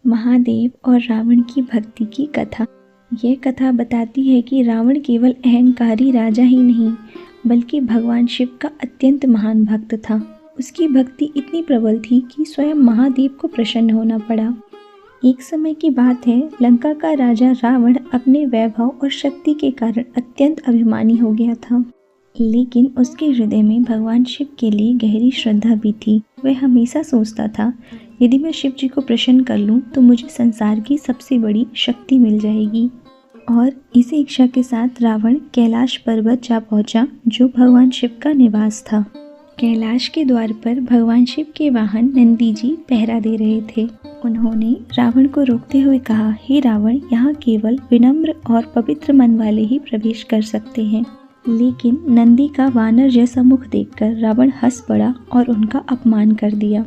महादेव और रावण की भक्ति की कथा। यह कथा बताती है कि रावण केवल अहंकारी राजा ही नहीं बल्कि भगवान शिव का अत्यंत महान भक्त था। उसकी भक्ति इतनी प्रबल थी कि स्वयं महादेव को प्रसन्न होना पड़ा। एक समय की बात है, लंका का राजा रावण अपने वैभव और शक्ति के कारण अत्यंत अभिमानी हो गया था, लेकिन उसके हृदय में भगवान शिव के लिए गहरी श्रद्धा भी थी। वह हमेशा सोचता था, यदि मैं शिव जी को प्रसन्न कर लूं तो मुझे संसार की सबसे बड़ी शक्ति मिल जाएगी। और इसी इच्छा के साथ रावण कैलाश पर्वत जा पहुंचा, जो भगवान शिव का निवास था। कैलाश के द्वार पर भगवान शिव के वाहन नंदी जी पहरा दे रहे थे। उन्होंने रावण को रोकते हुए कहा, हे रावण, यहाँ केवल विनम्र और पवित्र मन वाले ही प्रवेश कर सकते हैं। लेकिन नंदी का वानर जैसा मुख देखकर रावण हंस पड़ा और उनका अपमान कर दिया।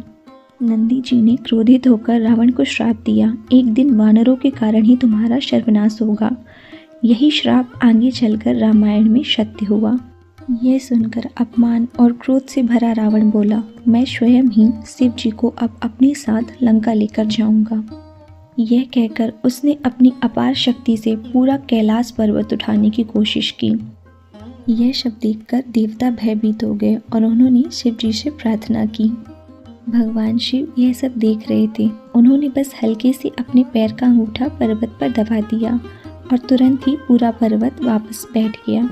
नंदी जी ने क्रोधित होकर रावण को श्राप दिया, एक दिन वानरों के कारण ही तुम्हारा सर्वनाश होगा। यही श्राप आगे चलकर रामायण में सत्य हुआ। यह सुनकर अपमान और क्रोध से भरा रावण बोला, मैं स्वयं ही शिव जी को अब अपने साथ लंका लेकर जाऊंगा। यह कहकर उसने अपनी अपार शक्ति से पूरा कैलाश पर्वत उठाने की कोशिश की। यह शब्द देखकर देवता भयभीत हो गए और उन्होंने शिव जी से प्रार्थना की। भगवान शिव यह सब देख रहे थे। उन्होंने बस हल्के से अपने पैर का अंगूठा पर्वत पर दबा दिया और तुरंत ही पूरा पर्वत वापस बैठ गया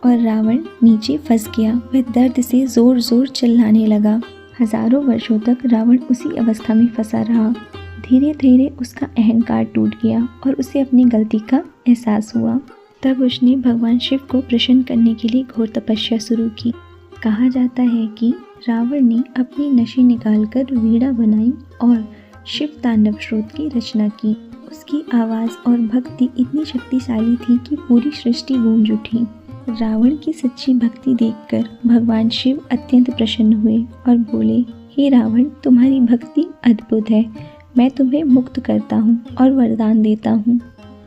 और रावण नीचे फंस गया। वह दर्द से जोर जोर चिल्लाने लगा। हजारों वर्षों तक रावण उसी अवस्था में फंसा रहा। धीरे धीरे उसका अहंकार टूट गया और उसे अपनी गलती का एहसास हुआ। तब उसने भगवान शिव को प्रसन्न करने के लिए घोर तपस्या शुरू की। कहा जाता है कि रावण ने अपनी नशे निकालकर वीणा बनाई और शिव तांडव स्रोत की रचना की। उसकी आवाज़ और भक्ति इतनी शक्तिशाली थी कि पूरी सृष्टि गूंज उठी। रावण की सच्ची भक्ति देखकर भगवान शिव अत्यंत प्रसन्न हुए और बोले, हे रावण, तुम्हारी भक्ति अद्भुत है। मैं तुम्हें मुक्त करता हूँ और वरदान देता हूँ।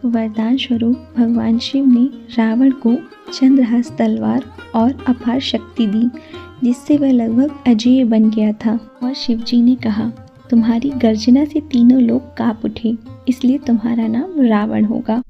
वरदान स्वरूप भगवान शिव ने रावण को चंद्रहास तलवार और अपार शक्ति दी, जिससे वह लगभग अजेय बन गया था। और शिव जी ने कहा, तुम्हारी गर्जना से तीनों लोग कांप उठे, इसलिए तुम्हारा नाम रावण होगा।